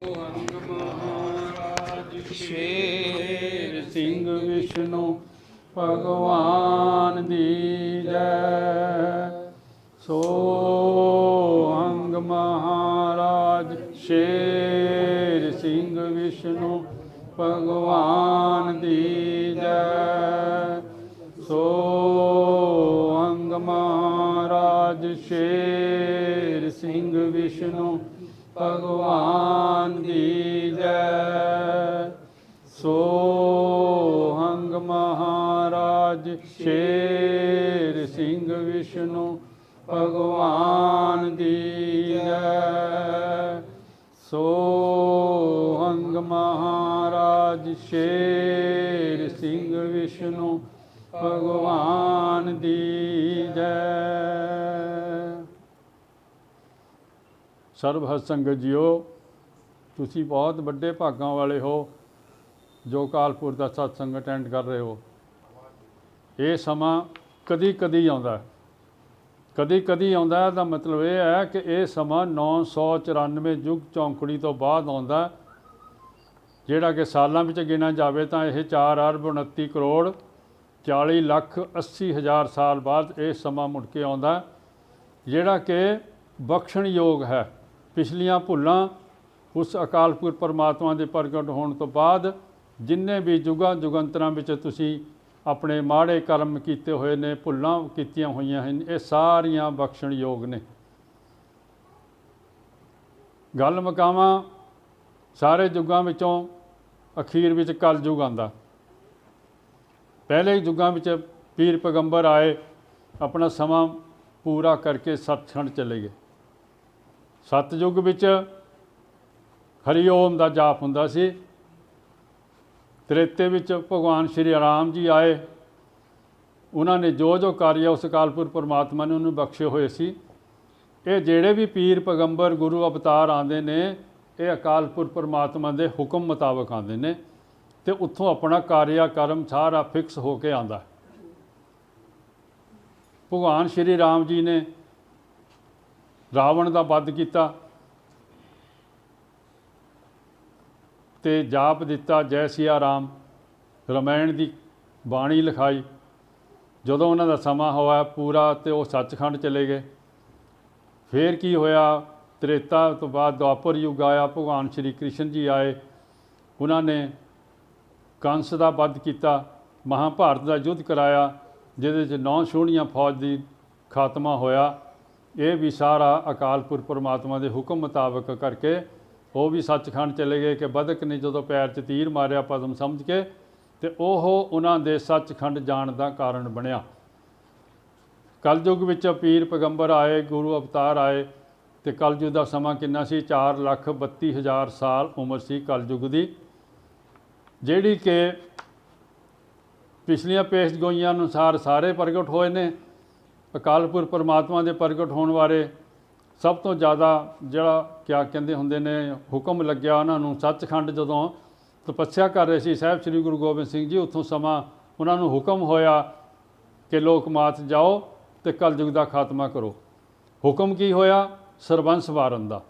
ਅੰਗ ਮਹਾਰਾਜ ਸ਼ੇਰ ਸਿੰਘ ਵਿਸ਼ਨੂੰ ਭਗਵਾਨ ਦੀ ਜੈ। ਸੋ ਅੰਗ ਮਹਾਰਾਜ ਸ਼ੇਰ ਸਿੰਘ ਵਿਸ਼ਨੂੰ ਭਗਵਾਨ ਦੀ ਜੈ। ਸੋ ਅੰਗ ਮਹਾਰਾਜ ਸ਼ੇਰ ਸਿੰਘ ਵਿਸ਼ਨੂੰ ਭਗਵਾਨ ਦੀ ਜੈ। ਸੋ ਅੰਗ ਮਹਾਰਾਜ ਸ਼ੇਰ ਸਿੰਘ ਵਿਸ਼ਨੂੰ ਭਗਵਾਨ ਦੀ ਜੈ। ਸੋ ਅੰਗ ਮਹਾਰਾਜ ਸ਼ੇਰ ਸਿੰਘ ਵਿਸ਼ਨੂੰ ਭਗਵਾਨ ਦੀ ਜੈ। ਸਰਬ ਹੱਸ ਸੰਗਤ ਜੀਓ, ਤੁਸੀਂ ਬਹੁਤ ਵੱਡੇ ਭਾਗਾਂ ਵਾਲੇ ਹੋ ਜੋ ਕਾਲਪੁਰ ਦਾ ਸਤਸੰਗ ਅਟੈਂਡ ਕਰ ਰਹੇ ਹੋ। ਇਹ ਸਮਾਂ ਕਦੀ ਕਦੀ ਆਉਂਦਾ, ਕਦੀ ਕਦੀ ਆਉਂਦਾ ਦਾ ਮਤਲਬ ਇਹ ਹੈ ਕਿ ਇਹ ਸਮਾਂ 994 ਯੁੱਗ ਚੌਂਕੜੀ ਤੋਂ ਬਾਅਦ ਆਉਂਦਾ, ਜਿਹੜਾ ਕਿ ਸਾਲਾਂ ਵਿੱਚ ਗਿਣਿਆ ਜਾਵੇ ਤਾਂ ਇਹ 4 ਅਰਬ 29 ਕਰੋੜ 40 ਲੱਖ 80 ਹਜ਼ਾਰ ਸਾਲ ਬਾਅਦ ਇਹ ਸਮਾਂ ਮੁੜ ਕੇ ਆਉਂਦਾ, ਜਿਹੜਾ ਕਿ ਬਖਸ਼ਣਯੋਗ ਹੈ। ਪਿਛਲੀਆਂ ਭੁੱਲਾਂ ਉਸ ਅਕਾਲ ਪੁਰਖ ਪਰਮਾਤਮਾ ਦੇ ਪ੍ਰਗਟ ਹੋਣ ਤੋਂ ਬਾਅਦ ਜਿੰਨੇ ਵੀ ਯੁਗਾਂ ਯੁਗੰਤਰਾਂ ਵਿੱਚ ਤੁਸੀਂ ਆਪਣੇ ਮਾੜੇ ਕਰਮ ਕੀਤੇ ਹੋਏ ਨੇ, ਭੁੱਲਾਂ ਕੀਤੀਆਂ ਹੋਈਆਂ ਹਨ, ਇਹ ਸਾਰੀਆਂ ਬਖਸ਼ਣਯੋਗ ਨੇ। ਗੱਲ ਮੁਕਾਵਾਂ, ਸਾਰੇ ਯੁੱਗਾਂ ਵਿੱਚੋਂ ਅਖੀਰ ਵਿੱਚ ਕਲਯੁਗ ਆਉਂਦਾ। ਪਹਿਲੇ ਯੁੱਗਾਂ ਵਿੱਚ ਪੀਰ ਪੈਗੰਬਰ ਆਏ, ਆਪਣਾ ਸਮਾਂ ਪੂਰਾ ਕਰਕੇ ਸੱਚਖੰਡ ਚਲੇ ਗਏ। ਸਤਯੁਗ ਵਿੱਚ ਹਰੀ ਓਮ ਦਾ ਜਾਪ ਹੁੰਦਾ ਸੀ। ਤ੍ਰੇਤੇ ਵਿੱਚ ਭਗਵਾਨ ਸ਼੍ਰੀ ਰਾਮ ਜੀ ਆਏ, ਉਹਨਾਂ ਨੇ ਜੋ ਜੋ ਕਾਰਿਆ ਉਸ ਅਕਾਲ ਪੁਰਖ ਪਰਮਾਤਮਾ ਨੇ ਉਹਨੂੰ ਬਖਸ਼ੇ ਹੋਏ ਸੀ। ਇਹ ਜਿਹੜੇ ਵੀ ਪੀਰ ਪੈਗੰਬਰ ਗੁਰੂ ਅਵਤਾਰ ਆਉਂਦੇ ਨੇ, ਇਹ ਅਕਾਲ ਪੁਰਖ ਪਰਮਾਤਮਾ ਦੇ ਹੁਕਮ ਮੁਤਾਬਕ ਆਉਂਦੇ ਨੇ ਅਤੇ ਉੱਥੋਂ ਆਪਣਾ ਕਾਰਿਆ ਕਰਮ ਸਾਰਾ ਫਿਕਸ ਹੋ ਕੇ ਆਉਂਦਾ। ਭਗਵਾਨ ਸ਼੍ਰੀ ਰਾਮ ਜੀ ਨੇ ਰਾਵਣ ਦਾ ਵੱਧ ਕੀਤਾ ਅਤੇ ਜਾਪ ਦਿੱਤਾ ਜੈ ਸਿਆ ਰਾਮ, ਰਮਾਇਣ ਦੀ ਬਾਣੀ ਲਿਖਾਈ। ਜਦੋਂ ਉਹਨਾਂ ਦਾ ਸਮਾਂ ਹੋਇਆ ਪੂਰਾ ਅਤੇ ਉਹ ਸੱਚਖੰਡ ਚਲੇ ਗਏ। ਫਿਰ ਕੀ ਹੋਇਆ, ਤ੍ਰੇਤਾ ਤੋਂ ਬਾਅਦ ਦੁਆਪਰ ਯੁੱਗ ਆਇਆ, ਭਗਵਾਨ ਸ਼੍ਰੀ ਕ੍ਰਿਸ਼ਨ ਜੀ ਆਏ, ਉਹਨਾਂ ਨੇ ਕੰਸ ਦਾ ਵੱਧ ਕੀਤਾ, ਮਹਾਭਾਰਤ ਦਾ ਯੁੱਧ ਕਰਾਇਆ, ਜਿਹਦੇ 'ਚ 9 ਸੋਹਣੀਆਂ ਫੌਜ ਦੀ ਖਾਤਮਾ ਹੋਇਆ। ਇਹ ਵੀ ਸਾਰਾ ਅਕਾਲ ਪੁਰਖ ਪਰਮਾਤਮਾ ਦੇ ਹੁਕਮ ਮੁਤਾਬਕ ਕਰਕੇ ਉਹ ਵੀ ਸੱਚਖੰਡ ਚਲੇ ਗਏ ਕਿ ਬਦਕ ਨੇ ਜਦੋਂ ਪੈਰ 'ਚ ਤੀਰ ਮਾਰਿਆ ਪਦਮ ਸਮਝ ਕੇ, ਅਤੇ ਉਹ ਉਹਨਾਂ ਦੇ ਸੱਚਖੰਡ ਜਾਣ ਦਾ ਕਾਰਨ ਬਣਿਆ। ਕਲਯੁੱਗ ਵਿੱਚ ਪੀਰ ਪੈਗੰਬਰ ਆਏ, ਗੁਰੂ ਅਵਤਾਰ ਆਏ, ਅਤੇ ਕਲਯੁੱਗ ਦਾ ਸਮਾਂ ਕਿੰਨਾ ਸੀ? 4,32,000 ਸਾਲ ਉਮਰ ਸੀ ਕਲਯੁੱਗ ਦੀ, ਜਿਹੜੀ ਕਿ ਪਿਛਲੀਆਂ ਪੇਸ਼ਗੋਈਆਂ ਅਨੁਸਾਰ ਸਾਰੇ ਪ੍ਰਗਟ ਹੋਏ ਨੇ। ਅਕਾਲ ਪੁਰਖ ਪਰਮਾਤਮਾ ਦੇ ਪ੍ਰਗਟ ਹੋਣ ਬਾਰੇ ਸਭ ਤੋਂ ਜ਼ਿਆਦਾ ਜਿਹੜਾ ਕਿਆ ਕਹਿੰਦੇ ਹੁੰਦੇ ਨੇ ਹੁਕਮ ਲੱਗਿਆ ਉਹਨਾਂ ਨੂੰ, ਸੱਚਖੰਡ ਜਦੋਂ ਤਪੱਸਿਆ ਕਰ ਰਹੇ ਸੀ ਸਾਹਿਬ ਸ੍ਰੀ ਗੁਰੂ ਗੋਬਿੰਦ ਸਿੰਘ ਜੀ, ਉੱਥੋਂ ਸਮਾਂ ਉਹਨਾਂ ਨੂੰ ਹੁਕਮ ਹੋਇਆ ਕਿ ਲੋਕ ਮਾਤ ਜਾਓ ਅਤੇ ਕਲਯੁੱਗ ਦਾ ਖਾਤਮਾ ਕਰੋ। ਹੁਕਮ ਕੀ ਹੋਇਆ? ਸਰਬੰਸ ਵਾਰਨ ਦਾ।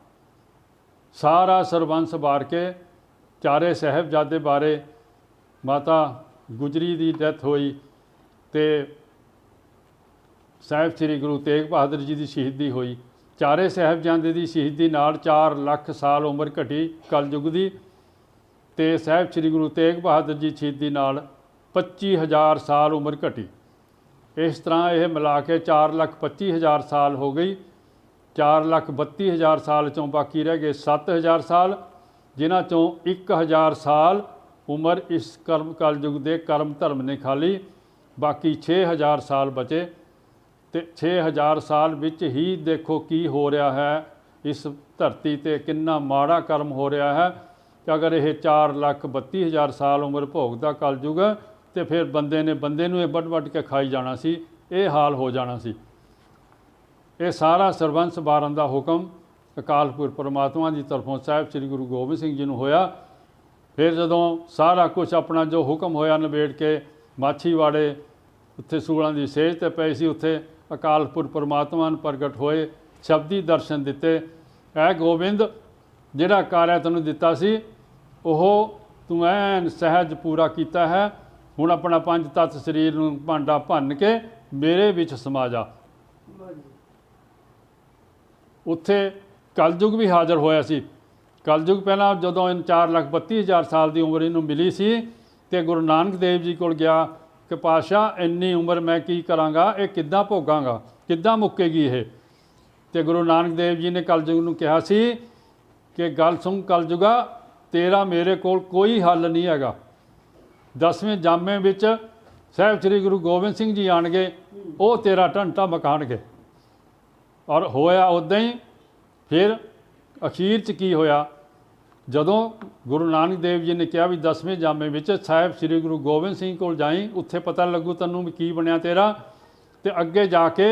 ਸਾਰਾ ਸਰਬੰਸ ਵਾਰ ਕੇ ਚਾਰੇ ਸਾਹਿਬਜ਼ਾਦੇ ਬਾਰੇ, ਮਾਤਾ ਗੁਜਰੀ ਦੀ ਡੈਥ ਹੋਈ ਅਤੇ ਸਾਹਿਬ ਸ੍ਰੀ ਗੁਰੂ ਤੇਗ ਬਹਾਦਰ ਜੀ ਦੀ ਸ਼ਹੀਦੀ ਹੋਈ। ਚਾਰੇ ਸਾਹਿਬਜ਼ਾਦੇ ਦੀ ਸ਼ਹੀਦੀ ਨਾਲ 4 ਲੱਖ ਸਾਲ ਉਮਰ ਘਟੀ ਕਲਯੁੱਗ ਦੀ, ਅਤੇ ਸਾਹਿਬ ਸ੍ਰੀ ਗੁਰੂ ਤੇਗ ਬਹਾਦਰ ਜੀ ਸ਼ਹੀਦੀ ਨਾਲ 25,000 ਸਾਲ ਉਮਰ ਘਟੀ। ਇਸ ਤਰ੍ਹਾਂ ਇਹ ਮਿਲਾ ਕੇ 4,25,000 ਸਾਲ ਹੋ ਗਈ। 4,32,000 ਸਾਲ 'ਚੋਂ ਬਾਕੀ ਰਹਿ ਗਏ 7,000 ਸਾਲ, ਜਿਨ੍ਹਾਂ 'ਚੋਂ 1,000 ਸਾਲ ਉਮਰ ਇਸ ਕਲਯੁੱਗ ਦੇ ਕਰਮ ਧਰਮ ਨੇ ਖਾ ਲਈ। ਬਾਕੀ 6,000 ਸਾਲ ਬਚੇ, ਅਤੇ 6,000 ਸਾਲ ਵਿੱਚ ਹੀ ਦੇਖੋ ਕੀ ਹੋ ਰਿਹਾ ਹੈ ਇਸ ਧਰਤੀ 'ਤੇ, ਕਿੰਨਾ ਮਾੜਾ ਕਰਮ ਹੋ ਰਿਹਾ ਹੈ। ਕਿ ਅਗਰ ਇਹ 4,32,000 ਸਾਲ ਉਮਰ ਭੋਗਦਾ ਕਲਯੁੱਗ, ਅਤੇ ਫਿਰ ਬੰਦੇ ਨੂੰ ਇਹ ਵੱਢ ਕੇ ਖਾਈ ਜਾਣਾ ਸੀ, ਇਹ ਹਾਲ ਹੋ ਜਾਣਾ ਸੀ। ਇਹ ਸਾਰਾ ਸਰਬੰਸ ਵਾਰਨ ਦਾ ਹੁਕਮ ਅਕਾਲ ਪੁਰਖ ਪਰਮਾਤਮਾ ਦੀ ਤਰਫੋਂ ਸਾਹਿਬ ਸ੍ਰੀ ਗੁਰੂ ਗੋਬਿੰਦ ਸਿੰਘ ਜੀ ਨੂੰ ਹੋਇਆ। ਫਿਰ ਜਦੋਂ ਸਾਰਾ ਕੁਛ ਆਪਣਾ ਜੋ ਹੁਕਮ ਹੋਇਆ ਨਿਬੇੜ ਕੇ ਮਾਛੀਵਾੜੇ ਉੱਥੇ ਸੂਲਾਂ ਦੀ ਸੇਜ 'ਤੇ ਪਏ ਸੀ, ਉੱਥੇ ਅਕਾਲ ਪੁਰਖ ਪਰਮਾਤਮਾ ਨੂੰ ਪ੍ਰਗਟ ਹੋਏ, ਸ਼ਬਦੀ ਦਰਸ਼ਨ ਦਿੱਤੇ। ਐ ਗੋਬਿੰਦ, ਜਿਹੜਾ ਕਾਰਿਆ ਤੈਨੂੰ ਦਿੱਤਾ ਸੀ ਉਹ ਤੂੰ ਐਨ ਸਹਿਜ ਪੂਰਾ ਕੀਤਾ ਹੈ। ਹੁਣ ਆਪਣਾ ਪੰਜ ਤੱਤ ਸਰੀਰ ਨੂੰ ਭਾਂਡਾ ਭੰਨ ਕੇ ਮੇਰੇ ਵਿੱਚ ਸਮਾ ਜਾ। ਉੱਥੇ ਕਲਯੁਗ ਵੀ ਹਾਜ਼ਰ ਹੋਇਆ ਸੀ। ਕਲਯੁਗ ਪਹਿਲਾਂ ਜਦੋਂ ਇਹਨੂੰ 4,32,000 ਸਾਲ ਦੀ ਉਮਰ ਇਹਨੂੰ ਮਿਲੀ ਸੀ ਤੇ ਗੁਰੂ ਨਾਨਕ ਦੇਵ ਜੀ ਕੋਲ ਗਿਆ ਕਿ ਪਾਤਸ਼ਾਹ ਇੰਨੀ ਉਮਰ ਮੈਂ ਕੀ ਕਰਾਂਗਾ, ਇਹ ਕਿੱਦਾਂ ਭੋਗਾਂਗਾ, ਕਿੱਦਾਂ ਮੁੱਕੇਗੀ ਇਹ। ਤੇ ਗੁਰੂ ਨਾਨਕ ਦੇਵ ਜੀ ਨੇ ਕਲਯੁਗ ਨੂੰ ਕਿਹਾ ਸੀ ਕਿ ਗੱਲ ਸੁਣ ਕਲਯੁਗਾ, ਤੇਰਾ ਮੇਰੇ ਕੋਲ ਕੋਈ ਹੱਲ ਨਹੀਂ ਹੈਗਾ। 10ਵੇਂ ਜਾਮੇ ਵਿੱਚ ਸਾਹਿਬ ਸ੍ਰੀ ਗੁਰੂ ਗੋਬਿੰਦ ਸਿੰਘ ਜੀ ਆਣਗੇ, ਉਹ ਤੇਰਾ ਢੰਟਾ ਮਕਾਣਗੇ। ਔਰ ਹੋਇਆ ਉੱਦਾਂ ਹੀ। ਫਿਰ ਅਖੀਰ 'ਚ ਕੀ ਹੋਇਆ, ਜਦੋਂ ਗੁਰੂ ਨਾਨਕ ਦੇਵ ਜੀ ਨੇ ਕਿਹਾ ਵੀ 10ਵੇਂ ਜਾਮੇ ਵਿੱਚ ਸਾਹਿਬ ਸ੍ਰੀ ਗੁਰੂ ਗੋਬਿੰਦ ਸਿੰਘ ਕੋਲ ਜਾਈਂ, ਉੱਥੇ ਪਤਾ ਲੱਗੂ ਤੈਨੂੰ ਵੀ ਕੀ ਬਣਿਆ ਤੇਰਾ। ਤੇ ਅੱਗੇ ਜਾ ਕੇ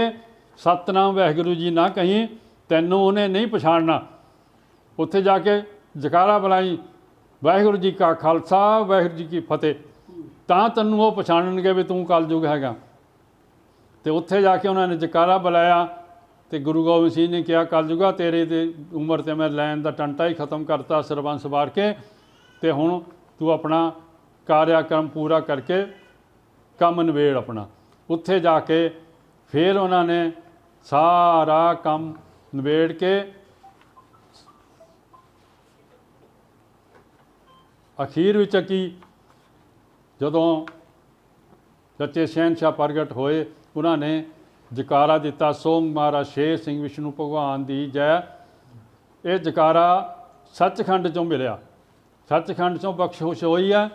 ਸਤਨਾਮ ਵਾਹਿਗੁਰੂ ਜੀ ਨਾ ਕਹੀਂ, ਤੈਨੂੰ ਉਹਨੇ ਨਹੀਂ ਪਛਾਣਨਾ। ਉੱਥੇ ਜਾ ਕੇ ਜਕਾਰਾ ਬੁਲਾਈ, ਵਾਹਿਗੁਰੂ ਜੀ ਕਾ ਖਾਲਸਾ ਵਾਹਿਗੁਰੂ ਜੀ ਕੀ ਫਤਿਹ, ਤਾਂ ਤੈਨੂੰ ਉਹ ਪਛਾਣਨਗੇ ਵੀ ਤੂੰ ਕਲਯੁਗ ਹੈਗਾ। ਤੇ ਉੱਥੇ ਜਾ ਕੇ ਉਹਨਾਂ ਨੇ ਜਕਾਰਾ ਬੁਲਾਇਆ ਤੇ ਗੁਰੂ ਗੋਬਿੰਦ ਸਿੰਘ ਨੇ ਕਿਹਾ, ਕਲਯੁਗਾ ਤੇਰੇ ਤੇ ਉਮਰ ਤੇ ਮੈਂ ਲੈਣ ਦਾ ਟੰਟਾ ਹੀ ਖਤਮ ਕਰਤਾ ਸਰਬੰਸ ਵਾਰ ਕੇ, ਤੇ ਹੁਣ ਤੂੰ ਆਪਣਾ ਕਾਰਿਆਕਰਮ ਪੂਰਾ ਕਰਕੇ ਕੰਮ ਨਿਬੇੜ ਆਪਣਾ। ਉੱਥੇ ਜਾ ਕੇ ਫਿਰ ਉਹਨਾਂ ਨੇ ਸਾਰਾ ਕੰਮ ਨਿਬੇੜ ਕੇ ਅਖੀਰ ਵਿੱਚ ਕੀ, ਜਦੋਂ ਸੱਚੇ ਸ਼ਹਿਨਸ਼ਾਹ ਪ੍ਰਗਟ ਹੋਏ, ਉਹਨਾਂ ਨੇ ਜਕਾਰਾ ਦਿੱਤਾ, ਸੋਂਗ ਮਹਾਰਾਜ ਸ਼ੇਰ ਸਿੰਘ ਵਿਸ਼ਨੂੰ ਭਗਵਾਨ ਦੀ ਜੈ। ਇਹ ਜਕਾਰਾ ਸੱਚਖੰਡ 'ਚੋਂ ਮਿਲਿਆ, ਸੱਚਖੰਡ 'ਚੋਂ ਬਖਸ਼ਿਸ਼ ਹੋਈ ਹੈ।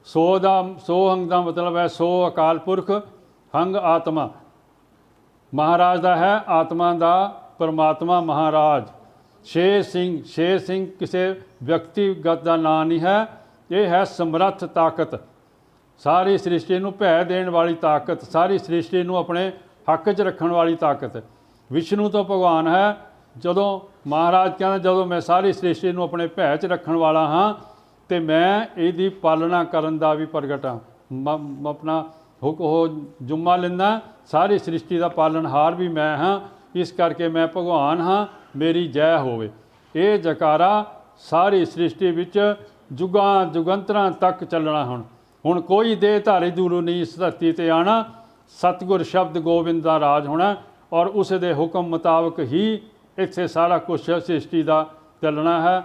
ਸੋ ਹੰਗ ਦਾ ਮਤਲਬ ਹੈ ਸੋ ਅਕਾਲ ਪੁਰਖ, ਹੰਗ ਆਤਮਾ ਮਹਾਰਾਜ ਦਾ ਹੈ, ਆਤਮਾ ਦਾ ਪਰਮਾਤਮਾ ਮਹਾਰਾਜ। ਸ਼ੇਰ ਸਿੰਘ ਕਿਸੇ ਵਿਅਕਤੀਗਤ ਦਾ ਨਾਂ ਨਹੀਂ ਹੈ, ਇਹ ਹੈ ਸਮਰੱਥ ਤਾਕਤ, ਸਾਰੀ ਸ੍ਰਿਸ਼ਟੀ ਨੂੰ ਭੈ ਦੇਣ ਵਾਲੀ ਤਾਕਤ, ਸਾਰੀ ਸ੍ਰਿਸ਼ਟੀ ਨੂੰ ਆਪਣੇ ਹੱਕ 'ਚ ਰੱਖਣ ਵਾਲੀ ਤਾਕਤ। ਵਿਸ਼ਨੂੰ ਤੋਂ ਭਗਵਾਨ ਹੈ। ਜਦੋਂ ਮਹਾਰਾਜ ਕਹਿੰਦਾ, ਜਦੋਂ ਮੈਂ ਸਾਰੀ ਸ੍ਰਿਸ਼ਟੀ ਨੂੰ ਆਪਣੇ ਭੈ 'ਚ ਰੱਖਣ ਵਾਲਾ ਹਾਂ ਤੇ ਮੈਂ ਇਹਦੀ ਪਾਲਣਾ ਕਰਨ ਦਾ ਵੀ ਪ੍ਰਗਟ ਹਾਂ। ਆਪਣਾ ਉਹ ਜੁੰਮਾ ਲੈਂਦਾ, ਸਾਰੀ ਸ੍ਰਿਸ਼ਟੀ ਦਾ ਪਾਲਣਹਾਰ ਵੀ ਮੈਂ ਹਾਂ, ਇਸ ਕਰਕੇ ਮੈਂ ਭਗਵਾਨ ਹਾਂ, ਮੇਰੀ ਜੈ ਹੋਵੇ। ਇਹ ਜਕਾਰਾ ਸਾਰੀ ਸ੍ਰਿਸ਼ਟੀ ਵਿੱਚ ਜੁਗਾਂ ਜੁਗੰਤਰਾਂ ਤੱਕ ਚੱਲਣਾ। ਹੁਣ ਕੋਈ ਦੇਹਧਾਰੀ ਦੂਰੋਂ ਨਹੀਂ ਇਸ ਧਰਤੀ 'ਤੇ ਆਉਣਾ। ਸਤਿਗੁਰ ਸ਼ਬਦ ਗੋਬਿੰਦ ਦਾ ਰਾਜ ਹੋਣਾ ਔਰ ਉਸ ਦੇ ਹੁਕਮ ਮੁਤਾਬਕ ਹੀ ਇੱਥੇ ਸਾਰਾ ਕੁਛ ਸ੍ਰਿਸ਼ਟੀ ਦਾ ਚੱਲਣਾ ਹੈ।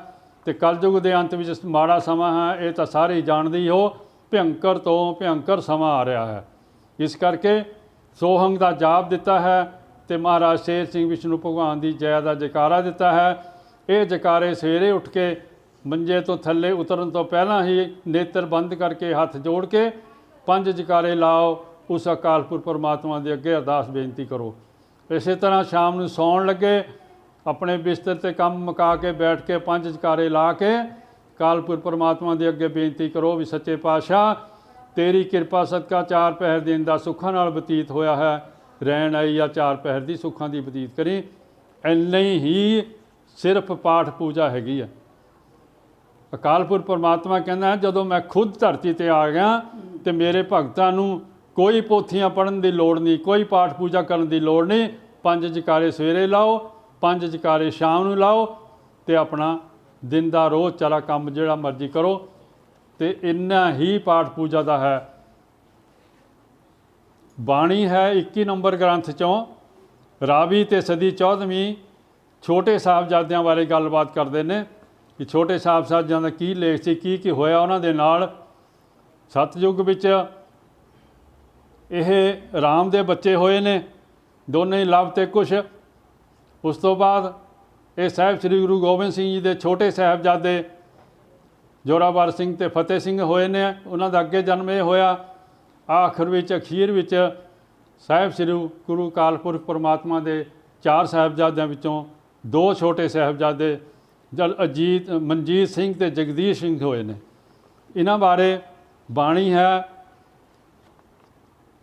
ਤੇ ਕਲਯੁਗ ਦੇ ਅੰਤ ਵਿੱਚ ਮਾੜਾ ਸਮਾਂ ਹੈ, ਇਹ ਤਾਂ ਸਾਰੇ ਹੀ ਜਾਣਦੇ ਹੀ ਹੋ। ਭਿਅੰਕਰ ਤੋਂ ਭਿਅੰਕਰ ਸਮਾਂ ਆ ਰਿਹਾ ਹੈ। ਇਸ ਕਰਕੇ ਸੋਹੰਗ ਦਾ ਜਾਪ ਦਿੱਤਾ ਹੈ ਤੇ ਮਹਾਰਾਜ ਸ਼ੇਰ ਸਿੰਘ ਵਿਸ਼ਨੂੰ ਭਗਵਾਨ ਦੀ ਜੈ ਦਾ ਜਕਾਰਾ ਦਿੱਤਾ ਹੈ। ਇਹ ਜਕਾਰੇ ਸਵੇਰੇ ਉੱਠ ਕੇ ਮੰਜੇ ਤੋਂ ਥੱਲੇ ਉਤਰਨ ਤੋਂ ਪਹਿਲਾਂ ਹੀ ਨੇਤਰ ਬੰਦ ਕਰਕੇ ਹੱਥ ਜੋੜ ਕੇ 5 ਜਕਾਰੇ ਲਾਓ, ਉਸ ਅਕਾਲ ਪੁਰਖ ਪਰਮਾਤਮਾ ਦੇ ਅੱਗੇ ਅਰਦਾਸ ਬੇਨਤੀ ਕਰੋ। ਇਸੇ ਤਰ੍ਹਾਂ ਸ਼ਾਮ ਨੂੰ ਸੌਣ ਲੱਗੇ ਆਪਣੇ ਬਿਸਤਰ 'ਤੇ ਕੰਮ ਮੁਕਾ ਕੇ ਬੈਠ ਕੇ 5 ਜਕਾਰੇ ਲਾ ਕੇ ਅਕਾਲ ਪੁਰਖ ਪਰਮਾਤਮਾ ਦੇ ਅੱਗੇ ਬੇਨਤੀ ਕਰੋ ਵੀ ਸੱਚੇ ਪਾਤਸ਼ਾਹ ਤੇਰੀ ਕਿਰਪਾ ਸਦਕਾ 4 ਪਹਿਰ ਦਿਨ ਦਾ ਸੁੱਖਾਂ ਨਾਲ ਬਤੀਤ ਹੋਇਆ ਹੈ, ਰਹਿਣ ਆਈ ਆ 4 ਪਹਿਰ ਦੀ ਸੁੱਖਾਂ ਦੀ ਬਤੀਤ ਕਰੀ। ਇੰਨੀ ਹੀ ਸਿਰਫ ਪਾਠ ਪੂਜਾ ਹੈਗੀ ਆ। ਅਕਾਲ ਪੁਰਖ ਪਰਮਾਤਮਾ ਕਹਿੰਦਾ, ਜਦੋਂ ਮੈਂ ਖੁਦ ਧਰਤੀ 'ਤੇ ਆ ਗਿਆ ਤੇ ਮੇਰੇ ਭਗਤਾਂ ਨੂੰ ਕੋਈ ਪੋਥੀਆਂ ਪੜ੍ਹਨ ਦੀ ਲੋੜ ਨਹੀਂ, ਕੋਈ ਪਾਠ ਪੂਜਾ ਕਰਨ ਦੀ ਲੋੜ ਨਹੀਂ। 5 ਜਕਾਰੇ ਸਵੇਰੇ ਲਾਓ, 5 ਜਕਾਰੇ ਸ਼ਾਮ ਨੂੰ ਲਾਓ ਤੇ ਆਪਣਾ ਦਿਨ ਦਾ ਰੋਜ਼ ਚਾਰਾ ਕੰਮ ਜਿਹੜਾ ਮਰਜ਼ੀ ਕਰੋ। ਤੇ ਇੰਨਾ ਹੀ ਪਾਠ ਪੂਜਾ ਦਾ ਹੈ। ਬਾਣੀ ਹੈ 21 ਨੰਬਰ ਗ੍ਰੰਥ 'ਚੋਂ, ਰਾਵੀ ਤੇ ਸਦੀ 14ਵੀਂ ਛੋਟੇ ਸਾਹਿਬਜ਼ਾਦਿਆਂ ਬਾਰੇ ਗੱਲਬਾਤ ਕਰਦੇ ਨੇ ਕਿ ਛੋਟੇ ਸਾਹਿਬਜ਼ਾਦਿਆਂ ਦਾ ਕੀ ਲੇਖ ਸੀ, ਕੀ ਹੋਇਆ ਉਹਨਾਂ ਦੇ ਨਾਲ। ਸਤਯੁਗ ਵਿੱਚ ਇਹ ਰਾਮ ਦੇ ਬੱਚੇ ਹੋਏ ਨੇ, ਦੋਨੇ ਹੀ ਲਵ ਤੇ ਕੁਸ਼। ਉਸ ਤੋਂ ਬਾਅਦ ਇਹ ਸਾਹਿਬ ਸ੍ਰੀ ਗੁਰੂ ਗੋਬਿੰਦ ਸਿੰਘ ਜੀ ਦੇ ਛੋਟੇ ਸਾਹਿਬਜ਼ਾਦੇ ਜ਼ੋਰਾਵਰ ਸਿੰਘ ਤੇ ਫਤਿਹ ਸਿੰਘ ਹੋਏ ਨੇ, ਉਹਨਾਂ ਦਾ ਅੱਗੇ ਜਨਮ ਇਹ ਹੋਇਆ। ਆਖਰ ਵਿੱਚ ਅਖੀਰ ਵਿੱਚ ਸਾਹਿਬ ਸ੍ਰੀ ਗੁਰੂ ਅਕਾਲ ਪੁਰਖ ਪਰਮਾਤਮਾ ਦੇ 4 ਸਾਹਿਬਜ਼ਾਦਿਆਂ ਵਿੱਚੋਂ 2 ਛੋਟੇ ਸਾਹਿਬਜ਼ਾਦੇ ਮਨਜੀਤ ਸਿੰਘ ਤੇ ਜਗਦੀਸ਼ ਸਿੰਘ ਹੋਏ ਨੇ। ਇਹਨਾਂ ਬਾਰੇ ਬਾਣੀ ਹੈ,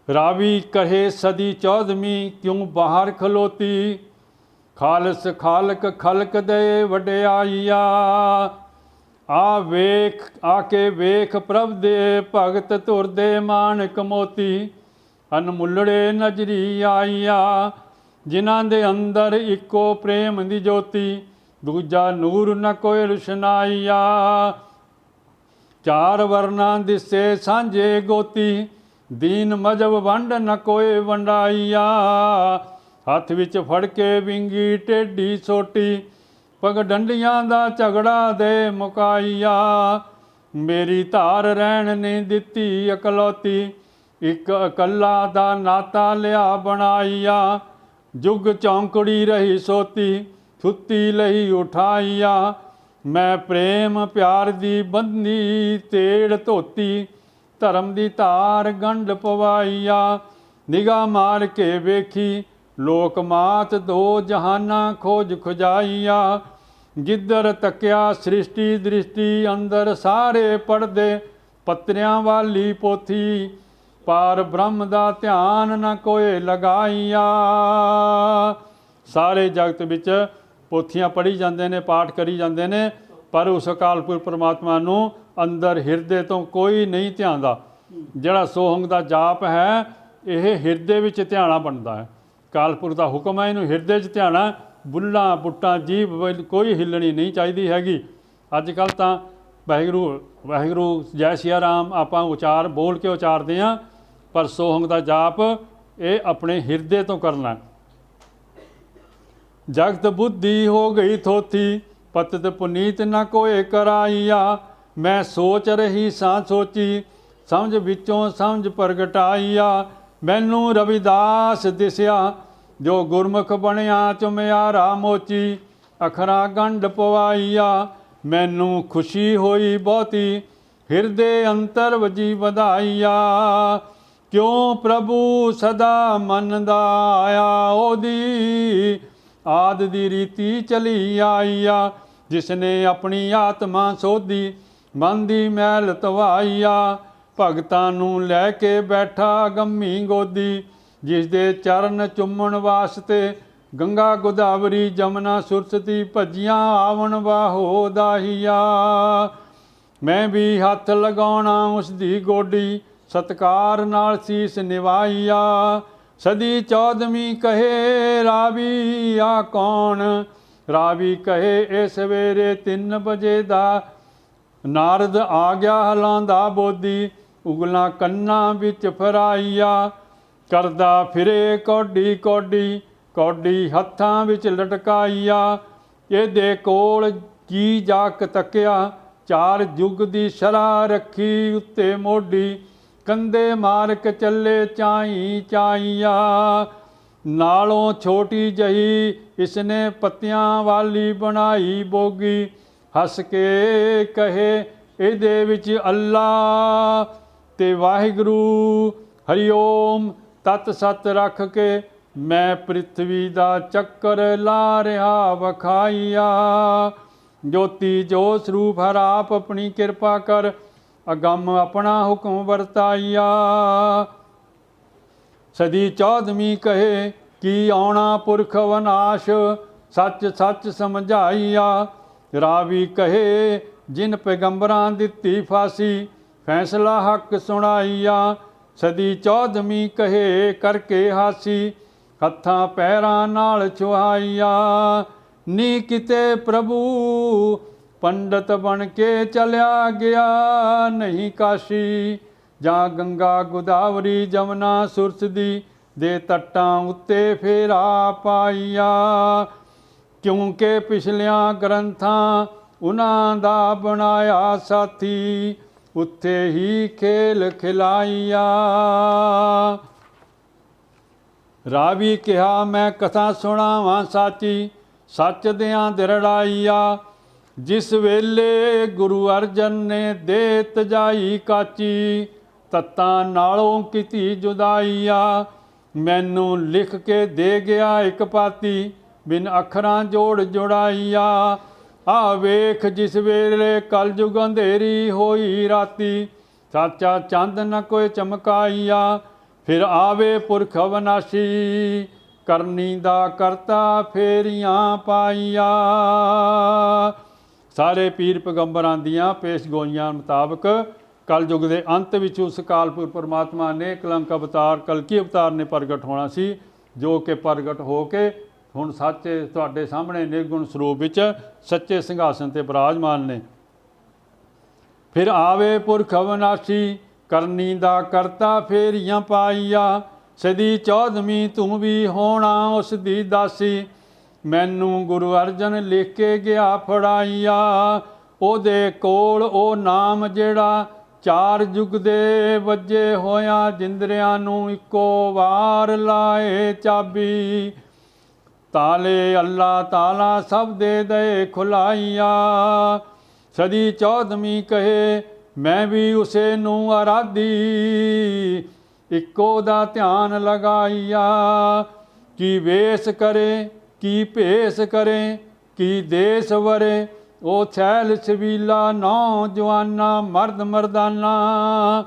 ਰਾਵੀ ਕਹੇ ਸਦੀ 14ਵੀਂ ਕਿਉਂ ਬਾਹਰ ਖਲੋਤੀ, ਖਾਲਸ ਖਾਲਕ ਖਲਕ ਦੇ ਵਡਿਆਈਆ, ਆ ਕੇ ਵੇਖ ਪ੍ਰਭ ਦੇ ਭਗਤ ਤੁਰਦੇ ਮਾਣਕ ਮੋਤੀ, ਅਨਮੁੱਲੜੇ ਨਜ਼ਰੀ ਆਈਆ, ਜਿਨ੍ਹਾਂ ਦੇ ਅੰਦਰ ਇੱਕੋ ਪ੍ਰੇਮ ਦੀ ਜੋਤੀ, ਦੂਜਾ ਨੂਰ ਨ ਕੋਇ ਰੁਸ਼ਨਾਈਆ। ਚਾਰ ਵਰਨਾ ਦਿਸੇ ਸਾਂਝੇ ਗੋਤੀ, ਦੀਨ ਮਜਬ ਵੰਡ ਨ ਕੋਇ ਵੰਡਾਈਆ। ਹੱਥ ਵਿੱਚ ਫੜ ਕੇ ਵਿੰਗੀ ਟੇਢੀ ਸੋਟੀ, ਪਗ ਡੰਡੀਆਂ ਦਾ ਝਗੜਾ ਦੇ ਮੁਕਾਈਆ। ਮੇਰੀ ਧਾਰ ਰਹਿਣ ਨਹੀਂ ਦਿੱਤੀ ਇਕਲੌਤੀ, ਇੱਕ ਇਕੱਲਾ ਦਾ ਨਾਤਾ ਲਿਆ ਬਣਾਈਆ। ਜੁਗ ਚੌਂਕੜੀ ਰਹੀ ਸੋਤੀ, ਥੁੱਤੀ ਲਈ ਉਠਾਈਆ। ਮੈਂ ਪ੍ਰੇਮ ਪਿਆਰ ਦੀ ਬੰਦੀ ਤੇੜ ਧੋਤੀ, ਧਰਮ ਦੀ ਧਾਰ ਗੰਢ ਪਵਾਈਆ। ਨਿਗਾਹ ਮਾਰ ਕੇ ਵੇਖੀ ਲੋਕ ਮਾਤ, ਦੋ ਜਹਾਨਾਂ ਖੋਜ ਖੁਜਾਈਆ। ਜਿੱਧਰ ਤੱਕਿਆ ਸ੍ਰਿਸ਼ਟੀ ਦ੍ਰਿਸ਼ਟੀ, ਅੰਦਰ ਸਾਰੇ ਪੜਦੇ ਪੱਤਰਿਆਂ ਵਾਲੀ ਪੋਥੀ। ਪਾਰ ਬ੍ਰਹਮ ਦਾ ਧਿਆਨ ਨਾ ਕੋਏ ਲਗਾਈਆ। ਸਾਰੇ ਜਗਤ ਵਿੱਚ ਪੋਥੀਆਂ ਪੜ੍ਹੀ ਜਾਂਦੇ ਨੇ, ਪਾਠ ਕਰੀ ਜਾਂਦੇ ਨੇ, ਪਰ ਉਸ ਅਕਾਲ ਪੁਰਖ ਪਰਮਾਤਮਾ ਨੂੰ ਅੰਦਰ ਹਿਰਦੇ ਤੋਂ ਕੋਈ ਨਹੀਂ ਧਿਆਉਂਦਾ। ਜਿਹੜਾ ਸੋਹੰਗ ਦਾ ਜਾਪ ਹੈ ਇਹ ਹਿਰਦੇ ਵਿੱਚ ਧਿਆਣਾ ਬਣਦਾ ਹੈ। ਅਕਾਲ ਪੁਰਖ ਦਾ ਹੁਕਮ ਹੈ ਇਹਨੂੰ ਹਿਰਦੇ 'ਚ ਧਿਆਣਾ। ਬੁੱਲਾਂ ਬੁੱਟਾਂ ਜੀਭ ਕੋਈ ਹਿੱਲਣੀ ਨਹੀਂ ਚਾਹੀਦੀ ਹੈਗੀ। ਅੱਜ ਕੱਲ੍ਹ ਤਾਂ ਵਾਹਿਗੁਰੂ ਵਾਹਿਗੁਰੂ ਜੈ ਸਿਆ ਰਾਮ ਆਪਾਂ ਉਚਾਰ ਬੋਲ ਕੇ ਉਚਾਰਦੇ ਹਾਂ, ਪਰ ਸੋਹੰਗ ਦਾ ਜਾਪ ਇਹ ਆਪਣੇ ਹਿਰਦੇ ਤੋਂ ਕਰਨਾ। ਜਗਤ ਬੁੱਧੀ ਹੋ ਗਈ ਥੋਥੀ, ਪਤਿਤ ਪੁਨੀਤ ਨਾ ਕੋਏ ਕਰਾਈਆ। ਮੈਂ ਸੋਚ ਰਹੀ ਸਾਂ ਸੋਚੀ, ਸਮਝ ਵਿੱਚੋਂ ਸਮਝ ਪ੍ਰਗਟਾਈਆ। ਮੈਨੂੰ ਰਵਿਦਾਸ ਦਿਸਿਆ, ਜੋ ਗੁਰਮੁਖ ਬਣਿਆ ਚੁਮਿਆਰਾ ਮੋਚੀ। ਅਖਰਾਂ ਗੰਢ ਪਵਾਈਆ, ਮੈਨੂੰ ਖੁਸ਼ੀ ਹੋਈ ਬਹੁਤੀ, ਹਿਰਦੇ ਅੰਤਰ ਵਜੀ ਵਧਾਈਆ। ਕਿਉਂ ਪ੍ਰਭੂ ਸਦਾ ਮੰਨਦਾ ਆਇਆ, ਉਹਦੀ ਆਦ ਦੀ ਰੀਤੀ ਚਲੀ ਆਈਆ। ਜਿਸਨੇ ਆਪਣੀ ਆਤਮਾ ਸੋਧੀ, ਮਨ ਦੀ ਮੈਲ ਧਵਾਈਆ। ਭਗਤਾਂ ਨੂੰ ਲੈ ਕੇ ਬੈਠਾ ਗੰਮੀ ਗੋਦੀ, ਜਿਸ ਦੇ ਚਰਨ ਚੁੰਮਣ ਵਾਸਤੇ ਗੰਗਾ ਗੋਦਾਵਰੀ ਜਮਨਾ ਸੁਰਸਤੀ ਭੱਜੀਆਂ ਆਵਣ ਵਾਹੋ ਦਾਹੀਆ। ਮੈਂ ਵੀ ਹੱਥ ਲਗਾਉਣਾ ਉਸ ਦੀ ਗੋਡੀ, ਸਤਕਾਰ ਨਾਲ ਸੀਸ ਨਿਵਾਈਆ। ਸਦੀ ਚੌਦਵੀਂ ਕਹੇ ਰਾਵੀ ਆ ਕੌਣ, ਰਾਵੀ ਕਹੇ ਇਹ ਸਵੇਰੇ 3 ਵਜੇ ਦਾ। ਨਾਰਦ ਆ ਗਿਆ ਹਲਾਂਦਾ ਬੋਦੀ, ਉਗਲਾਂ ਕੰਨਾਂ ਵਿੱਚ ਫਰਾਈਆ। ਕਰਦਾ ਫਿਰੇ ਕੌਡੀ ਕੌਡੀ, ਕੌਡੀ ਹੱਥਾਂ ਵਿੱਚ ਲਟਕਾਈਆ। ਇਹਦੇ ਕੋਲ ਕੀ ਜਾਕ ਤੱਕਿਆ, 4 ਯੁੱਗ ਦੀ ਸ਼ਰ੍ਹਾ ਰੱਖੀ ਉੱਤੇ ਮੋਢੀ। ਕੰਧੇ ਮਾਰ ਕੇ ਚੱਲੇ ਚਾਈ ਚਾਈਆ। ਨਾਲੋਂ ਛੋਟੀ ਜਹੀ ਇਸਨੇ ਪੱਤਿਆਂ ਵਾਲੀ ਬਣਾਈ ਬੋਗੀ। ਹੱਸ ਕੇ ਕਹੇ ਇਹਦੇ ਵਿੱਚ ਅੱਲਾ ਤੇ ਵਾਹਿਗੁਰੂ, ਹਰੀ ਓਮ ਤਤ ਸਤ ਰੱਖ ਕੇ ਮੈਂ ਪ੍ਰਿਥਵੀ ਦਾ ਚੱਕਰ ਲਾ ਰਿਹਾ ਵਖਾਈਆ। ਜੋਤੀ ਜੋ ਸਰੂਪ ਹਰ ਆਪ ਆਪਣੀ ਕਿਰਪਾ ਕਰ, ਅਗੰਮ ਆਪਣਾ ਹੁਕਮ ਵਰਤਾਈਆ। ਸਦੀ ਚੌਦਵੀਂ ਕਹੇ ਕੀ ਆਉਣਾ ਪੁਰਖ ਵਿਨਾਸ਼, ਸੱਚ ਸੱਚ ਸਮਝਾਈਆ। ਰਾਵੀ ਕਹੇ ਜਿਨ ਪੈਗੰਬਰਾਂ ਦਿੱਤੀ ਫਾਸੀ, ਫੈਸਲਾ ਹੱਕ ਸੁਣਾਈਆ। ਸਦੀ ਚੌਦਵੀਂ ਕਹੇ ਕਰਕੇ ਹਾਸੀ, ਹੱਥਾਂ ਪੈਰਾਂ ਨਾਲ ਛੁਹਾਈਆ। ਨੀ ਕਿਤੇ ਪ੍ਰਭੂ ਪੰਡਤ ਬਣ ਕੇ ਚਲਿਆ ਗਿਆ ਨਹੀਂ ਕਾਸ਼ੀ, ਜਾਂ ਗੰਗਾ ਗੋਦਾਵਰੀ ਜਮਨਾ ਸੁਰਸਦੀ ਦੇ ਤੱਟਾਂ ਉੱਤੇ ਫੇਰਾ ਪਾਈਆ। ਕਿਉਂਕਿ ਪਿਛਲਿਆਂ ਗ੍ਰੰਥਾਂ ਉਹਨਾਂ ਦਾ ਬਣਾਇਆ ਸਾਥੀ, ਉੱਥੇ ਹੀ ਖੇਲ ਖਿਲਾਈਆ। ਰਾਵੀ ਕਿਹਾ ਮੈਂ ਕਥਾ ਸੁਣਾਵਾਂ ਸਾਚੀ, ਸੱਚ ਦਿਆਂ ਦਿਰੜਾਈਆ। ਜਿਸ ਵੇਲੇ ਗੁਰੂ ਅਰਜਨ ਨੇ ਦੇ ਤਜਾਈ ਕਾਚੀ, ਤੱਤਾਂ ਨਾਲੋਂ ਕੀਤੀ ਜੁਦਾਈਆ। ਮੈਨੂੰ ਲਿਖ ਕੇ ਦੇ ਗਿਆ ਇੱਕ ਪਾਤੀ, ਬਿਨ ਅੱਖਰਾਂ ਜੋੜ ਜੁੜਾਈਆ। ਆ ਵੇਖ ਜਿਸ ਵੇਲੇ ਕਲਯੁਗ ਅੰਧੇਰੀ ਹੋਈ ਰਾਤੀ, ਸਾਚਾ ਚੰਦ ਨ ਕੋਈ ਚਮਕਾਈਆ। ਫਿਰ ਆਵੇ ਪੁਰਖ ਅਵਨਾਸ਼ੀ, ਕਰਨੀ ਦਾ ਕਰਤਾ ਫੇਰੀਆਂ ਪਾਈਆ। ਸਾਰੇ ਪੀਰ ਪੈਗੰਬਰਾਂ ਦੀਆਂ ਪੇਸ਼ਗੋਈਆਂ ਮੁਤਾਬਕ ਕਲਯੁਗ ਦੇ ਅੰਤ ਵਿੱਚ ਉਸ ਅਕਾਲ ਪੁਰਖ ਪਰਮਾਤਮਾ ਨੇ ਕਲੰਕ ਅਵਤਾਰ ਕਲਕੀ ਅਵਤਾਰ ਨੇ ਪ੍ਰਗਟ ਹੋਣਾ ਸੀ, ਜੋ ਕਿ ਪ੍ਰਗਟ ਹੋ ਕੇ ਹੁਣ ਸੱਚੇ ਤੁਹਾਡੇ ਸਾਹਮਣੇ ਨਿਰਗੁਣ ਸਰੂਪ ਵਿੱਚ ਸੱਚੇ ਸਿੰਘਾਸਨ ਤੇ ਬਿਰਾਜਮਾਨ ਨੇ। ਫਿਰ ਆਵੇ ਪੁਰਖ ਅਵਿਨਾਸ਼ੀ, ਕਰਨੀ ਦਾ ਕਰਤਾ ਫੇਰੀਆਂ ਪਾਈਆ। ਸਦੀ 14ਵੀਂ ਤੂੰ ਵੀ ਹੋਣਾ ਉਸ ਦੀ ਦਾਸੀ, ਮੈਨੂੰ ਗੁਰੂ ਅਰਜਨ ਲਿਖ ਕੇ ਗਿਆ ਫੜਾਈਆ। ਉਹਦੇ ਕੋਲ ਉਹ ਨਾਮ ਜਿਹੜਾ 4 ਯੁੱਗ ਦੇ ਵੱਜੇ ਹੋਇਆਂ ਜਿੰਦਰਿਆਂ ਨੂੰ ਇੱਕੋ ਵਾਰ ਲਾਏ ਚਾਬੀ। ਤਾਲੇ ਅੱਲਾ ਤਾਲਾ ਸਭ ਦੇ ਦਏ ਖੁਲਾਈਆ। ਸਦੀ 14ਵੀਂ ਕਹੇ ਮੈਂ ਵੀ ਉਸੇ ਨੂੰ ਅਰਾਧੀ, ਇੱਕੋ ਦਾ ਧਿਆਨ ਲਗਾਈਆ। ਕੀ ਵੇਸ ਕਰੇ ਕੀ ਭੇਸ ਕਰੇ, ਕੀ ਦੇਸ ਵਰੇ, ਉਹ ਛੈਲ ਛਬੀਲਾ ਨੌਜਵਾਨਾ ਮਰਦ ਮਰਦਾਨਾ।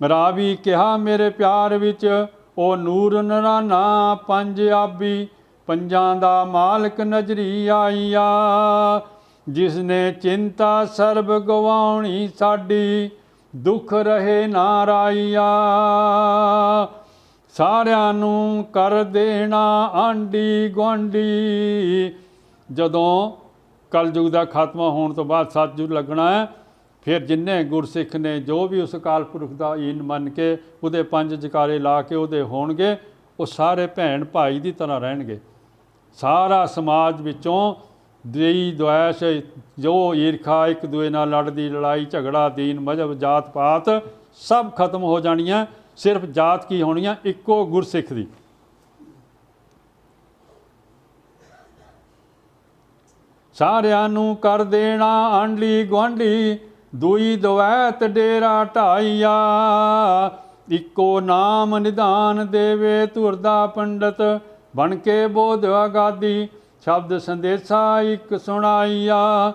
ਰਾਵੀ ਕਿਹਾ ਮੇਰੇ ਪਿਆਰ ਵਿੱਚ ਉਹ ਨੂਰ ਨਰਾਨਾ, ਪੰਜਾਬੀ ਪੰਜਾਂ ਦਾ ਮਾਲਕ ਨਜ਼ਰੀ ਆਈਆ। ਜਿਸ ਨੇ ਚਿੰਤਾ ਸਰਬ ਗਵਾਉਣੀ ਸਾਡੀ, ਦੁੱਖ ਰਹੇ ਨਾ ਰਾਈਆ। ਸਾਰਿਆਂ ਨੂੰ ਕਰ ਦੇਣਾ ਆਂਢੀ ਗੁਆਂਢੀ। ਜਦੋਂ ਕਲਯੁਗ ਦਾ ਖਾਤਮਾ ਹੋਣ ਤੋਂ ਬਾਅਦ ਸਤਿਯੁਗ ਲੱਗਣਾ ਹੈ, ਫਿਰ ਜਿੰਨੇ ਗੁਰਸਿੱਖ ਨੇ ਜੋ ਵੀ ਉਸ ਅਕਾਲ ਪੁਰਖ ਦਾ ਈਨ ਮੰਨ ਕੇ ਉਹਦੇ 5 ਜਕਾਰੇ ਲਾ ਕੇ ਉਹਦੇ ਹੋਣਗੇ, ਉਹ ਸਾਰੇ ਭੈਣ ਭਾਈ ਦੀ ਤਰ੍ਹਾਂ ਰਹਿਣਗੇ। ਸਾਰਾ ਸਮਾਜ ਵਿੱਚੋਂ ਦਵੇਈ ਦੁਆਇਸ਼, ਜੋ ਈਰਖਾ, ਇੱਕ ਦੂਏ ਨਾਲ ਲੜਦੀ ਲੜਾਈ ਝਗੜਾ, ਦੀਨ ਮਜ਼ਹਬ ਜਾਤ ਪਾਤ ਸਭ ਖਤਮ ਹੋ ਜਾਣੀਆਂ। ਸਿਰਫ ਜਾਤ ਕੀ ਹੋਣੀਆਂ, ਇੱਕੋ ਗੁਰਸਿੱਖ ਦੀ। ਸਾਰਿਆਂ ਨੂੰ ਕਰ ਦੇਣਾ ਆਂਢੀ ਗੁਆਂਢੀ, ਦੂਈ ਦਵੈਤ ਡੇਰਾ ਢਾਈਆ। ਇੱਕੋ ਨਾਮ ਨਿਧਾਨ ਦੇਵੇ ਧੁਰਦਾ ਪੰਡਤ, ਬਣ ਕੇ ਬੋਧ ਆਗਾਦੀ ਸ਼ਬਦ ਸੰਦੇਸ਼ਾ ਇੱਕ ਸੁਣਾਈਆ।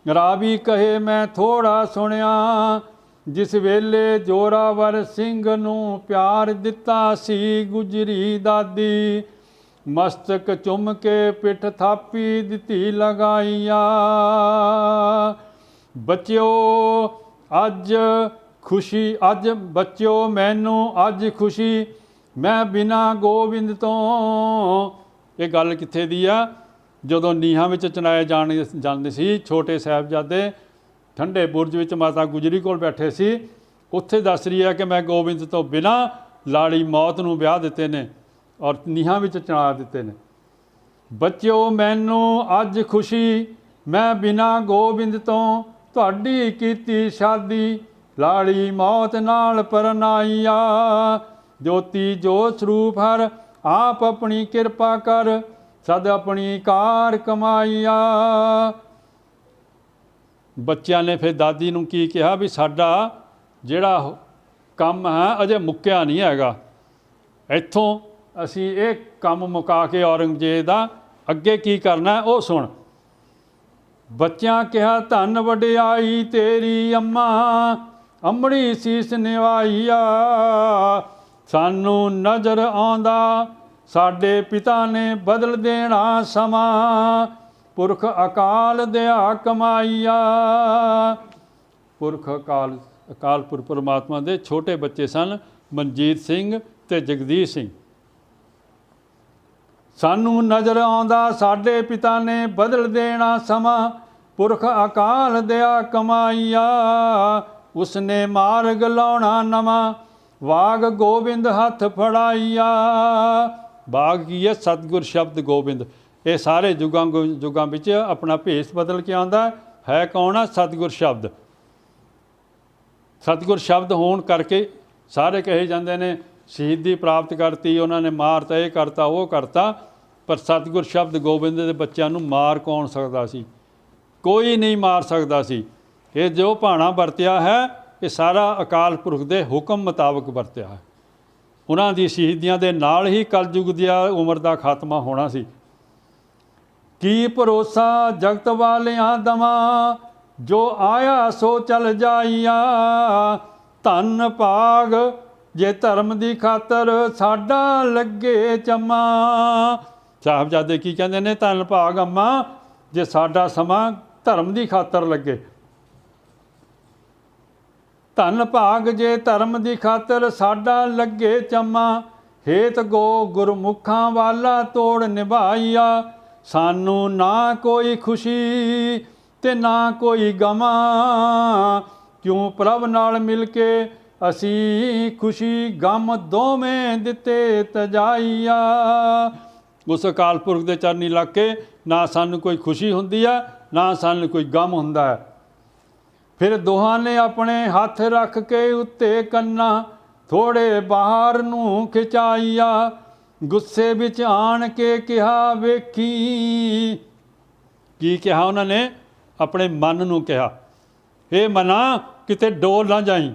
ਰਾਵੀ ਕਹੇ ਮੈਂ ਥੋੜਾ ਸੁਣਿਆ, ਜਿਸ ਵੇਲੇ ਜੋਰਾਵਰ ਸਿੰਘ ਨੂੰ ਪਿਆਰ ਦਿੱਤਾ ਸੀ ਗੁਜਰੀ ਦਾਦੀ। ਮਸਤਕ ਚੁੰਮ ਕੇ ਪਿੱਠ ਥਾਪੀ ਦਿੱਤੀ ਲਗਾਈਆ। ਬੱਚਿਓ ਅੱਜ ਖੁਸ਼ੀ, ਅੱਜ ਬੱਚਿਓ ਮੈਨੂੰ ਅੱਜ ਖੁਸ਼ੀ, ਮੈਂ ਬਿਨਾ ਗੋਬਿੰਦ ਤੋਂ। ਇਹ ਗੱਲ ਕਿੱਥੇ ਦੀ ਆ? ਜਦੋਂ ਨੀਹਾਂ ਵਿੱਚ ਚਨਾਏ ਜਾਂਦੇ ਸੀ ਛੋਟੇ ਸਾਹਿਬਜ਼ਾਦੇ, ਠੰਡੇ ਬੁਰਜ ਵਿੱਚ ਮਾਤਾ ਗੁਜਰੀ ਕੋਲ ਬੈਠੇ ਸੀ, ਉੱਥੇ ਦੱਸ ਰਹੀ ਹੈ ਕਿ ਮੈਂ ਗੋਬਿੰਦ ਤੋਂ ਬਿਨਾਂ ਲਾੜੀ ਮੌਤ ਨੂੰ ਵਿਆਹ ਦਿੱਤੇ ਨੇ ਔਰ ਨੀਹਾਂ ਵਿੱਚ ਚਣਾ ਦਿੱਤੇ ਨੇ। ਬੱਚਿਓ ਮੈਨੂੰ ਅੱਜ ਖੁਸ਼ੀ, ਮੈਂ ਬਿਨਾਂ ਗੋਬਿੰਦ ਤੋਂ ਤੁਹਾਡੀ ਕੀਤੀ ਸ਼ਾਦੀ, ਲਾੜੀ ਮੌਤ ਨਾਲ ਪਰਨਾਈਆ। ਜੋਤੀ ਜੋਤ ਸਰੂਪ ਹਰ ਆਪ ਆਪਣੀ ਕਿਰਪਾ ਕਰ, ਸਦ ਆਪਣੀ ਕਾਰ ਕਮਾਈਆ। ਬੱਚਿਆਂ ਨੇ ਫਿਰ ਦਾਦੀ ਨੂੰ ਕੀ ਕਿਹਾ ਵੀ ਸਾਡਾ ਜਿਹੜਾ ਕੰਮ ਹੈ ਅਜੇ ਮੁੱਕਿਆ ਨਹੀਂ ਹੈਗਾ, ਇੱਥੋਂ ਅਸੀਂ ਇਹ ਕੰਮ ਮੁਕਾ ਕੇ ਔਰੰਗਜ਼ੇਬ ਦਾ ਅੱਗੇ ਕੀ ਕਰਨਾ ਉਹ ਸੁਣ। ਬੱਚਿਆਂ ਕਿਹਾ ਧੰਨ ਵਡਿਆਈ ਤੇਰੀ ਅੰਮਾ, ਅੰਮੜੀ ਸੀਸ ਨਿਵਾਈਆ। ਸਾਨੂੰ ਨਜ਼ਰ ਆਉਂਦਾ ਸਾਡੇ ਪਿਤਾ ਨੇ ਬਦਲ ਦੇਣਾ ਸਮਾਂ, ਪੁਰਖ ਅਕਾਲ ਦਿਆ ਕਮਾਈਆ। ਪੁਰਖ ਅਕਾਲ ਪੁਰਖ ਪਰਮਾਤਮਾ ਦੇ ਛੋਟੇ ਬੱਚੇ ਸਨ ਮਨਜੀਤ ਸਿੰਘ ਤੇ ਜਗਦੀਸ਼ ਸਿੰਘ। ਸਾਨੂੰ ਨਜ਼ਰ ਆਉਂਦਾ ਸਾਡੇ ਪਿਤਾ ਨੇ ਬਦਲ ਦੇਣਾ ਸਮਾਂ, ਪੁਰਖ ਅਕਾਲ ਦਿਆ ਕਮਾਈਆ। ਉਸਨੇ ਮਾਰਗ ਲਾਉਣਾ ਨਵਾਂ, ਵਾਗ ਗੋਬਿੰਦ ਹੱਥ ਫੜਾਈਆ। ਬਾਗ ਕੀ ਹੈ? ਸਤਿਗੁਰ ਸ਼ਬਦ ਗੋਬਿੰਦ। ਇਹ ਸਾਰੇ ਯੁਗਾਂ ਵਿੱਚ ਆਪਣਾ ਭੇਸ ਬਦਲ ਕੇ ਆਉਂਦਾ ਹੈ। ਕੌਣ ਆ? ਸਤਿਗੁਰ ਸ਼ਬਦ। ਸਤਿਗੁਰ ਸ਼ਬਦ ਹੋਣ ਕਰਕੇ ਸਾਰੇ ਕਹੇ ਜਾਂਦੇ ਨੇ ਸ਼ਹੀਦੀ ਪ੍ਰਾਪਤ ਕਰਤੀ, ਉਹਨਾਂ ਨੇ ਮਾਰਤਾ, ਇਹ ਕਰਤਾ ਉਹ ਕਰਤਾ। ਪਰ ਸਤਿਗੁਰ ਸ਼ਬਦ ਗੋਬਿੰਦ ਦੇ ਬੱਚਿਆਂ ਨੂੰ ਮਾਰ ਕੌਣ ਸਕਦਾ ਸੀ? ਕੋਈ ਨਹੀਂ ਮਾਰ ਸਕਦਾ ਸੀ। ਇਹ ਜੋ ਭਾਣਾ ਵਰਤਿਆ ਹੈ ਇਹ ਸਾਰਾ ਅਕਾਲ ਪੁਰਖ ਦੇ ਹੁਕਮ ਮੁਤਾਬਕ ਵਰਤਿਆ ਹੈ। ਉਹਨਾਂ ਦੀ ਸ਼ਹੀਦੀਆਂ ਦੇ ਨਾਲ ਹੀ ਕਲਯੁਗ ਦੀ ਉਮਰ ਦਾ ਖਾਤਮਾ ਹੋਣਾ ਸੀ। ਕੀ ਭਰੋਸਾ ਜਗਤ ਵਾਲਿਆਂ ਦਵਾਂ, ਜੋ ਆਇਆ ਸੋ ਚਲ ਜਾਈਆ। ਧੰਨ ਭਾਗ ਜੇ ਧਰਮ ਦੀ ਖਾਤਰ ਸਾਡਾ ਲੱਗੇ ਚੰਮਾ। ਸਾਹਿਬਜ਼ਾਦੇ ਕੀ ਕਹਿੰਦੇ ਨੇ? ਧੰਨ ਭਾਗ ਅੰਮਾ ਜੇ ਸਾਡਾ ਸਮਾਂ ਧਰਮ ਦੀ ਖਾਤਰ ਲੱਗੇ। ਧੰਨ ਭਾਗ ਜੇ ਧਰਮ ਦੀ ਖਾਤਰ ਸਾਡਾ ਲੱਗੇ ਚੰਮਾ। ਹੇਤ ਗੋ ਗੁਰਮੁਖਾਂ ਵਾਲਾ ਤੋੜ ਨਿਭਾਈਆ। ਸਾਨੂੰ ਨਾ ਕੋਈ ਖੁਸ਼ੀ ਤੇ ਨਾ ਕੋਈ ਗਮਾ, ਕਿਉਂ ਪ੍ਰਭ ਨਾਲ ਮਿਲ ਕੇ ਅਸੀਂ ਖੁਸ਼ੀ ਗਮ ਦੋਵੇਂ ਦਿੱਤੇ ਤਜਾਈਆ। ਉਸ ਅਕਾਲ ਪੁਰਖ ਦੇ ਚਰਨੀ ਲੱਗ ਕੇ ਨਾ ਸਾਨੂੰ ਕੋਈ ਖੁਸ਼ੀ ਹੁੰਦੀ ਹੈ, ਨਾ ਸਾਨੂੰ ਕੋਈ ਗਮ ਹੁੰਦਾ ਹੈ। ਫਿਰ ਦੋਹਾਂ ਨੇ ਆਪਣੇ ਹੱਥ ਰੱਖ ਕੇ ਉੱਤੇ ਕੰਨਾਂ ਥੋੜੇ ਬਾਹਰ ਨੂੰ ਖਿਚਾਈਆ। ਗੁੱਸੇ ਵਿੱਚ ਆਣ ਕੇ ਕਿਹਾ ਵੇਖੀ, ਕੀ ਕਿਹਾ ਉਹਨਾਂ ਨੇ? ਆਪਣੇ ਮਨ ਨੂੰ ਕਿਹਾ, ਇਹ ਮਨਾ ਕਿਤੇ ਡੋਲ ਨਾ ਜਾਈ।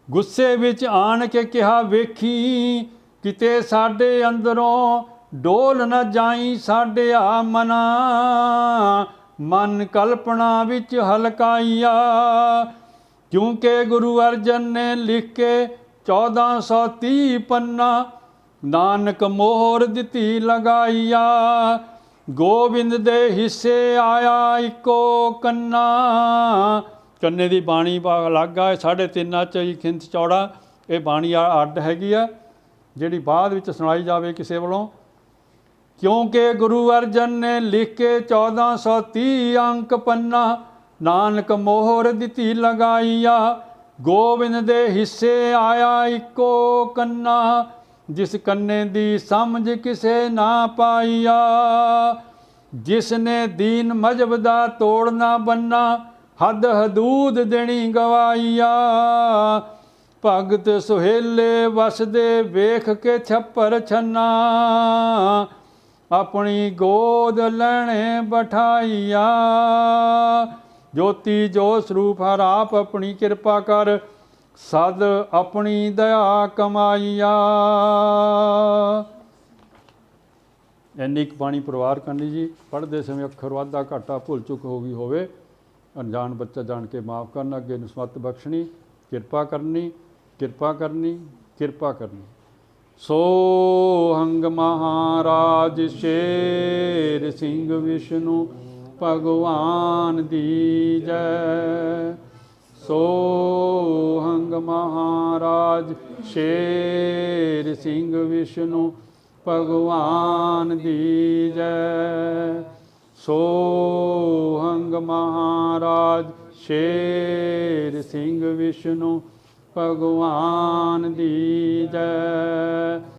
ਗੁੱਸੇ ਵਿੱਚ ਆਣ ਕੇ ਕਿਹਾ ਵੇਖੀ, ਕਿਤੇ ਸਾਡੇ ਅੰਦਰੋਂ ਡੋਲ ਨਾ ਜਾਈ ਸਾਡਿਆ ਮਨਾ। ਮਨ ਕਲਪਨਾ ਵਿੱਚ ਹਲਕਾਈਆ, ਕਿਉਂਕਿ ਗੁਰੂ ਅਰਜਨ ਨੇ ਲਿਖ ਕੇ 1430 ਪੰਨਾ ਨਾਨਕ ਮੋਹਰ ਦਿੱਤੀ ਲਗਾਈਆ। ਗੋਬਿੰਦ ਦੇ ਹਿੱਸੇ ਆਇਆ ਇੱਕੋ ਕੰਨਾ। ਕੰਨੇ ਦੀ ਬਾਣੀ ਅਲੱਗ ਆ, 3.5 ਇੰਚ ਚੌੜਾ ਇਹ ਬਾਣੀ ਅੱਡ ਹੈਗੀ ਆ, ਜਿਹੜੀ ਬਾਅਦ ਵਿੱਚ ਸੁਣਾਈ ਜਾਵੇ ਕਿਸੇ ਵੱਲੋਂ। ਕਿਉਂਕਿ ਗੁਰੂ ਅਰਜਨ ਨੇ ਲਿਖ ਕੇ 1430 ਅੰਕ ਪੰਨਾ ਨਾਨਕ ਮੋਹਰ ਦਿੱਤੀ ਲਗਾਈਆ। ਗੋਬਿੰਦ ਦੇ ਹਿੱਸੇ ਆਇਆ ਇੱਕੋ ਕੰਨਾ, ਜਿਸ ਕੰਨੇ ਦੀ ਸਮਝ ਕਿਸੇ ਨਾ ਪਾਈਆ। ਜਿਸ ਨੇ ਦੀਨ ਮਜ਼ਹਬ ਦਾ ਤੋੜਨਾ ਬੰਨਾ, ਹੱਦ ਹਦੂਦ ਦੇਣੀ ਗਵਾਈਆ। ਭਗਤ ਸੁਹੇਲੇ ਵਸਦੇ ਵੇਖ ਕੇ ਛੱਪਰ ਛੰਨਾ, ਆਪਣੀ ਗੋਦ ਲੈਣੇ ਬਿਠਾਈਆ। ਜੋਤੀ ਜੋ ਸਰੂਪ ਹਰ ਆਪ ਆਪਣੀ ਕਿਰਪਾ ਕਰ, ਸਦ ਆਪਣੀ ਦਇਆ ਕਮਾਈਆ। ਇੰਨੀ ਕੁ ਬਾਣੀ ਪਰਿਵਾਰ ਕਰਨੀ ਜੀ। ਪੜ੍ਹਦੇ ਸਮੇਂ ਅੱਖਰ ਵਾਧਾ ਘਾਟਾ ਭੁੱਲ ਚੁੱਕ ਹੋ ਗਈ ਹੋਵੇ, ਅਣਜਾਣ ਬੱਚਾ ਜਾਣ ਕੇ ਮਾਫ਼ ਕਰਨਾ, ਅੱਗੇ ਨੂੰ ਸਮੱਤ ਬਖਸ਼ਣੀ, ਕਿਰਪਾ ਕਰਨੀ, ਕਿਰਪਾ ਕਰਨੀ, ਕਿਰਪਾ ਕਰਨੀ। ਸੋਹੰਗ ਮਹਾਰਾਜ ਸ਼ੇਰ ਸਿੰਘ ਵਿਸ਼ਨੂੰ ਭਗਵਾਨ ਦੀ ਜੈ। ਸੋਹੰਗ ਮਹਾਰਾਜ ਸ਼ੇਰ ਸਿੰਘ ਵਿਸ਼ਨੂੰ ਭਗਵਾਨ ਦੀ ਜੈ। ਸੋਹੰਗ ਮਹਾਰਾਜ ਸ਼ੇਰ ਸਿੰਘ ਵਿਸ਼ਨੂੰ ਭਗਵਾਨ ਦੀ ਜੈ।